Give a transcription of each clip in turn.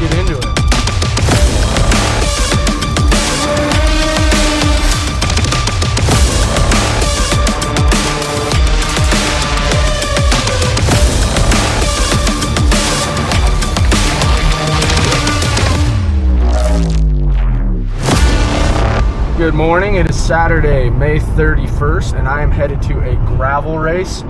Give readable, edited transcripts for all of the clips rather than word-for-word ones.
get into it. Good morning, it is Saturday, May 31st, and I am headed to a gravel race.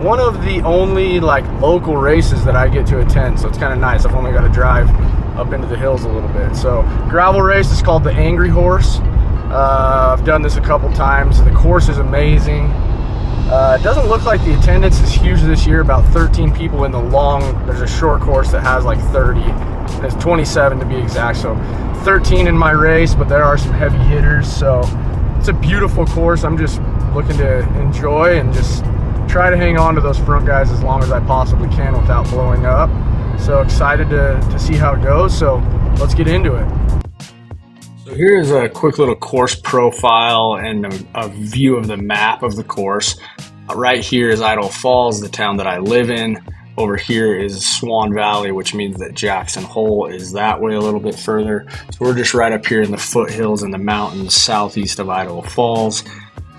One of the only local races that I get to attend, so it's kind of nice. I've only got to drive up into the hills a little bit. So gravel race is called the Angry Horse. I've done this a couple times. The course is amazing. It doesn't look like the attendance is huge this year, about 13 people in the long. There's a short course that has like 30. There's 27 to be exact, so 13 in my race, but there are some heavy hitters, so it's a beautiful course. I'm just looking to enjoy and just try to hang on to those front guys as long as I possibly can without blowing up. So excited to see how it goes, so let's get into it. So here's a quick little course profile and a view of the map of the course. Right here is Idaho Falls, the town that I live in. Over here is Swan Valley, which means that Jackson Hole is that way a little bit further. So we're just right up here in the foothills and the mountains southeast of Idaho Falls.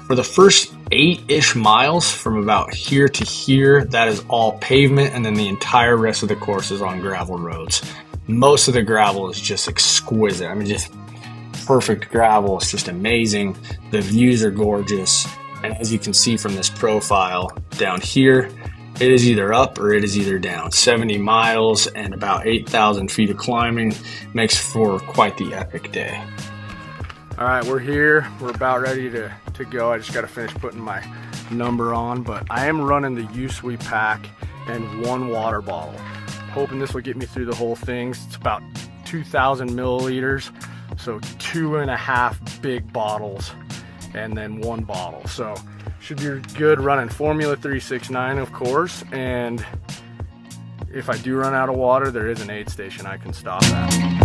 For the first 8-ish miles from about here to here, that is all pavement, and then the entire rest of the course is on gravel roads. Most of the gravel is just exquisite. I mean, just perfect gravel. It's just amazing. The views are gorgeous. And as you can see from this profile down here, it is either up or it is either down. 70 miles and about 8,000 feet of climbing makes for quite the epic day. All right, we're here. We're about ready to go. I just got to finish putting my number on, but I am running the U-Sweep pack and one water bottle. Hoping this will get me through the whole thing. It's about 2,000 milliliters, so 2.5 big bottles and then one bottle. So should be good running Formula 369, of course, and if I do run out of water, there is an aid station I can stop at.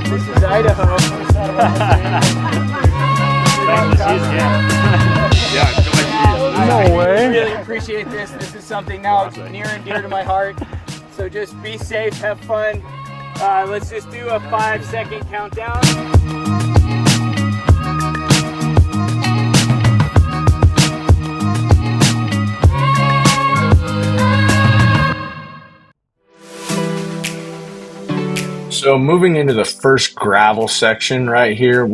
This is Idaho. No way. I really appreciate this. This is something now near and dear to my heart. So just be safe, have fun. Let's just do a 5-second countdown. So moving into the first gravel section right here,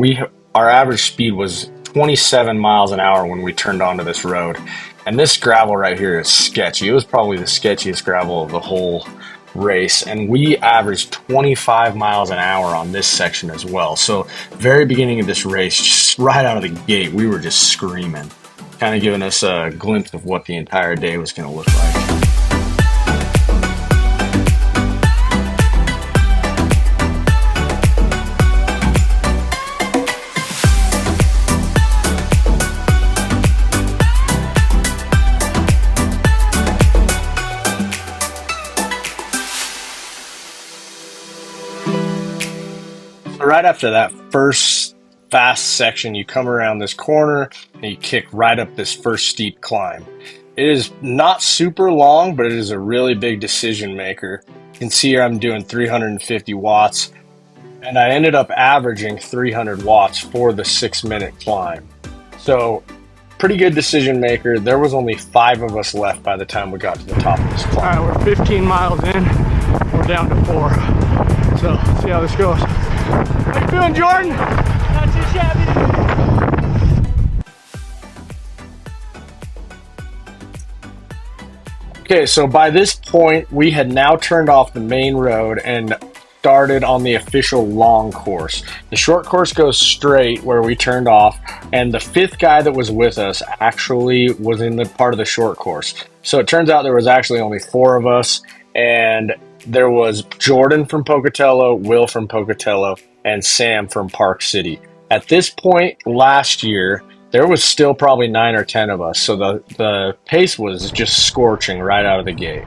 our average speed was 27 miles an hour when we turned onto this road. And this gravel right here is sketchy. It was probably the sketchiest gravel of the whole race. And we averaged 25 miles an hour on this section as well. So very beginning of this race, just right out of the gate, we were just screaming, kind of giving us a glimpse of what the entire day was going to look like. Right after that first fast section, you come around this corner and you kick right up this first steep climb. It is not super long, but it is a really big decision maker. You can see here I'm doing 350 watts, and I ended up averaging 300 watts for the 6-minute climb. So pretty good decision maker. There was only 5 of us left by the time we got to the top of this climb. All right, we're 15 miles in. We're down to 4. So let's see how this goes. How you feeling, Jordan? Not too shabby. Okay, so by this point, we had now turned off the main road and started on the official long course. The short course goes straight where we turned off, and the 5th guy that was with us actually was in the part of the short course. So it turns out there was actually only 4 of us, and there was Jordan from Pocatello, Will from Pocatello, and Sam from Park City. At this point last year, there was still probably 9 or 10 of us, so the pace was just scorching right out of the gate.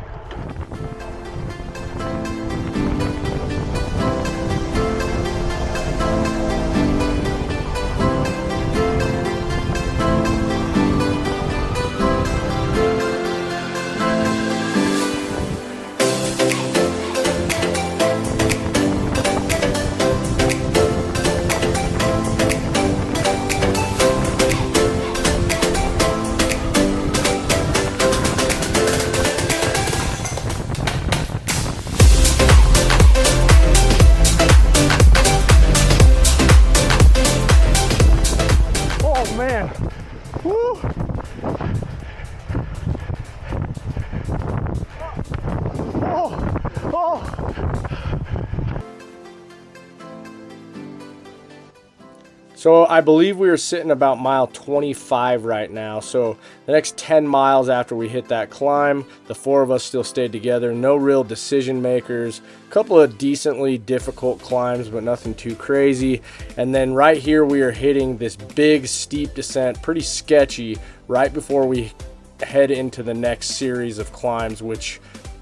So I believe we are sitting about mile 25 right now. So the next 10 miles after we hit that climb, the four of us still stayed together. No real decision makers. A couple of decently difficult climbs, but nothing too crazy. And then right here we are hitting this big steep descent, pretty sketchy, right before we head into the next series of climbs, which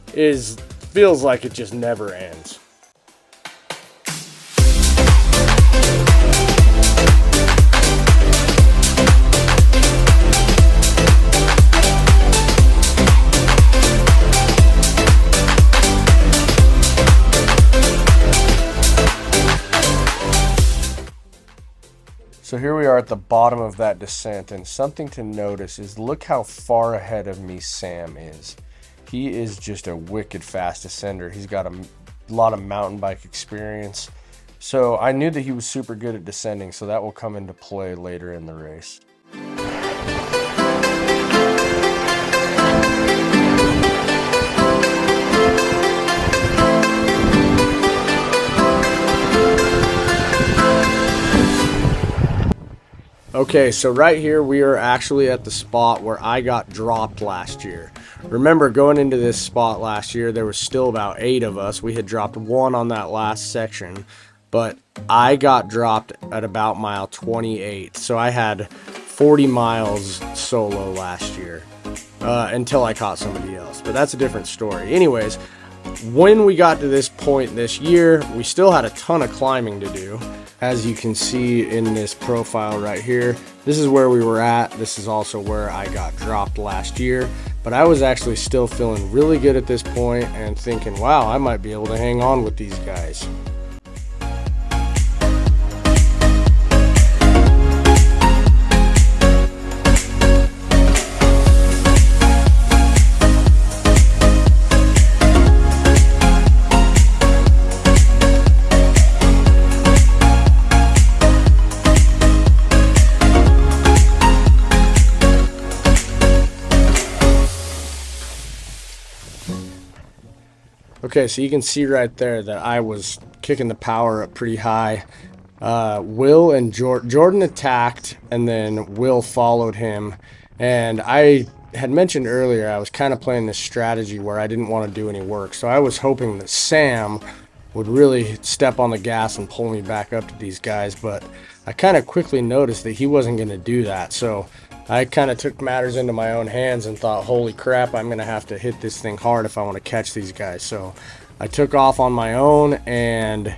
feels like it just never ends. So here we are at the bottom of that descent, and something to notice is look how far ahead of me Sam is. He is just a wicked fast descender. He's got a lot of mountain bike experience. So I knew that he was super good at descending, so that will come into play later in the race. Okay, so right here we are actually at the spot where I got dropped last year. Remember, going into this spot last year, there was still about 8 of us. We had dropped 1 on that last section, but I got dropped at about mile 28. So I had 40 miles solo last year until I caught somebody else, but that's a different story. Anyways, when we got to this point this year, we still had a ton of climbing to do. As you can see in this profile right here, this is where we were at. This is also where I got dropped last year, but I was actually still feeling really good at this point and thinking, wow, I might be able to hang on with these guys. Okay, so you can see right there that I was kicking the power up pretty high. Will and Jordan attacked, and then Will followed him. And I had mentioned earlier I was kind of playing this strategy where I didn't want to do any work. So I was hoping that Sam would really step on the gas and pull me back up to these guys. But I kind of quickly noticed that he wasn't going to do that. So I kind of took matters into my own hands and thought, holy crap, I'm going to have to hit this thing hard if I want to catch these guys. So I took off on my own and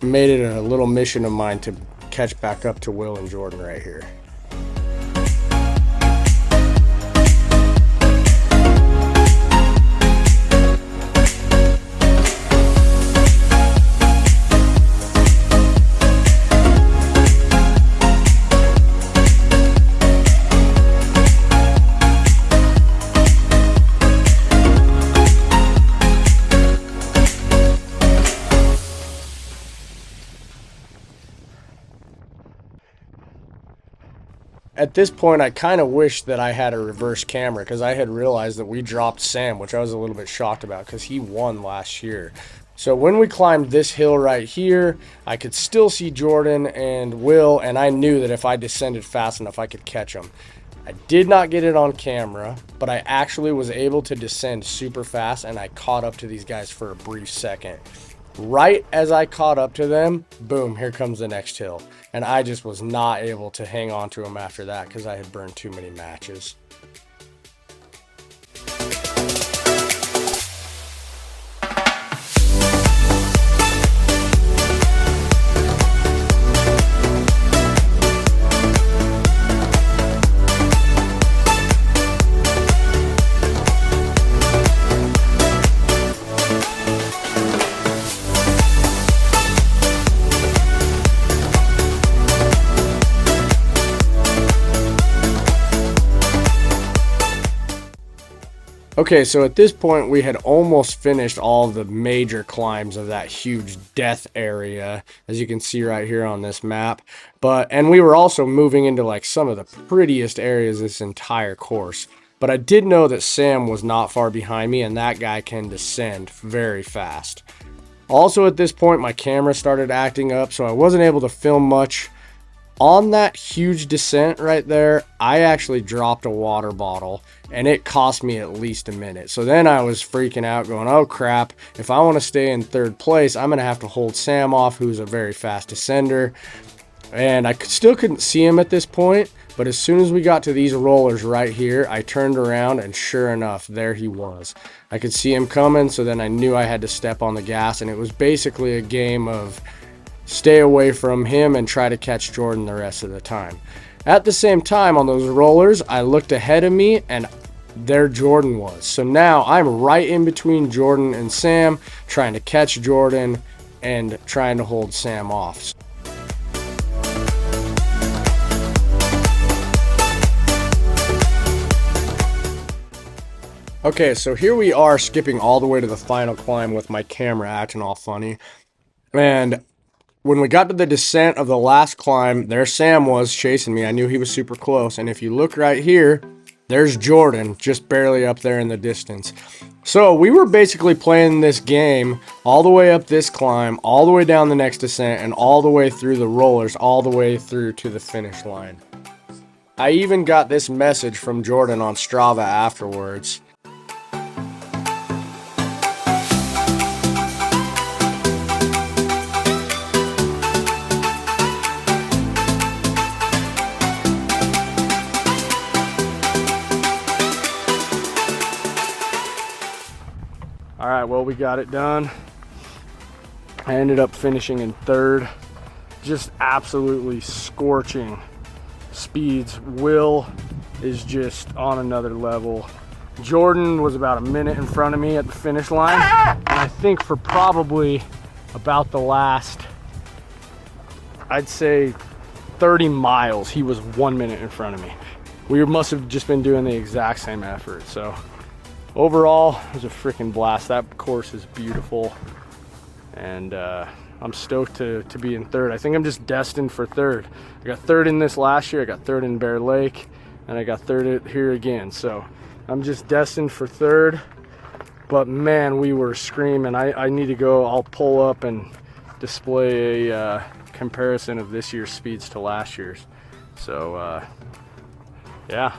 made it a little mission of mine to catch back up to Will and Jordan right here. At this point, I kind of wish that I had a reverse camera because I had realized that we dropped Sam, which I was a little bit shocked about because he won last year. So when we climbed this hill right here, I could still see Jordan and Will, and I knew that if I descended fast enough, I could catch them. I did not get it on camera, but I actually was able to descend super fast, and I caught up to these guys for a brief second. Right as I caught up to them, boom, here comes the next hill. And I just was not able to hang on to them after that because I had burned too many matches. Okay, so at this point we had almost finished all of the major climbs of that huge death area, as you can see right here on this map. And we were also moving into like some of the prettiest areas this entire course. But I did know that Sam was not far behind me, and that guy can descend very fast. Also at this point my camera started acting up, so I wasn't able to film much. On that huge descent right there, I actually dropped a water bottle and it cost me at least a minute. So then I was freaking out going, oh crap, if I want to stay in third place, I'm going to have to hold Sam off, who's a very fast descender. And I still couldn't see him at this point, but as soon as we got to these rollers right here, I turned around and sure enough, there he was. I could see him coming, so then I knew I had to step on the gas, and it was basically a game of stay away from him and try to catch Jordan the rest of the time. At the same time, on those rollers, I looked ahead of me and there Jordan was. So now I'm right in between Jordan and Sam, trying to catch Jordan and trying to hold Sam off. Okay, so here we are skipping all the way to the final climb with my camera acting all funny. And when we got to the descent of the last climb, there Sam was chasing me. I knew he was super close. And if you look right here, there's Jordan just barely up there in the distance. So we were basically playing this game all the way up this climb, all the way down the next descent, and all the way through the rollers, all the way through to the finish line. I even got this message from Jordan on Strava afterwards. All right, well, we got it done. I ended up finishing in third. Just absolutely scorching speeds. Will is just on another level. Jordan was about a minute in front of me at the finish line. And I think for probably about the last, I'd say 30 miles, he was 1 minute in front of me. We must have just been doing the exact same effort. So overall, it was a freaking blast. That course is beautiful, and I'm stoked to be in third. I think I'm just destined for third. I got third in this last year, I got third in Bear Lake, and I got third here again. So I'm just destined for third, but man, we were screaming. I need to go, I'll pull up and display a comparison of this year's speeds to last year's. So yeah.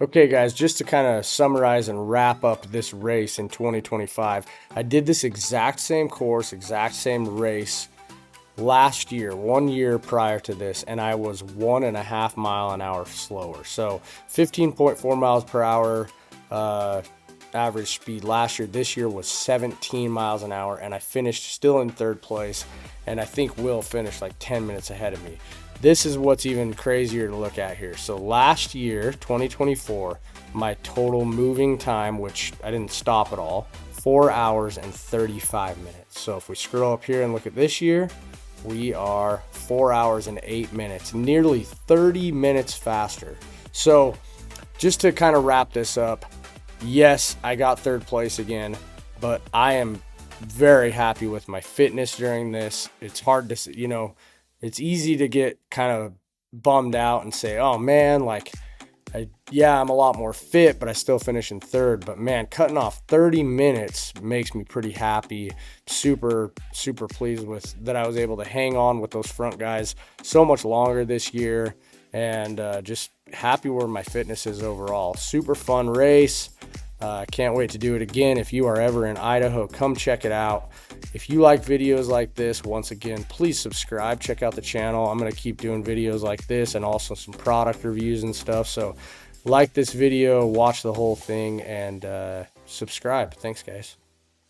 Okay guys, just to kind of summarize and wrap up this race in 2025, I did this exact same course, exact same race last year, 1 year prior to this, and I was 1.5 miles an hour slower. So 15.4 miles per hour average speed last year. This year was 17 miles an hour, and I finished still in third place, and I think Will finished like 10 minutes ahead of me. This is what's even crazier to look at here. So last year, 2024, my total moving time, which I didn't stop at all, 4 hours and 35 minutes. So if we scroll up here and look at this year, we are 4 hours and 8 minutes, nearly 30 minutes faster. So just to kind of wrap this up, yes, I got third place again, but I am very happy with my fitness during this. It's hard to, you know, it's easy to get kind of bummed out and say, oh man, like, yeah, I'm a lot more fit, but I still finish in third. But man, cutting off 30 minutes makes me pretty happy. Super, super pleased with that I was able to hang on with those front guys so much longer this year, and just happy where my fitness is overall. Super fun race. Can't wait to do it again. If you are ever in Idaho, come check it out. If you like videos like this, once again, please subscribe. Check out the channel. I'm going to keep doing videos like this and also some product reviews and stuff. So like this video, watch the whole thing, and subscribe. Thanks, guys.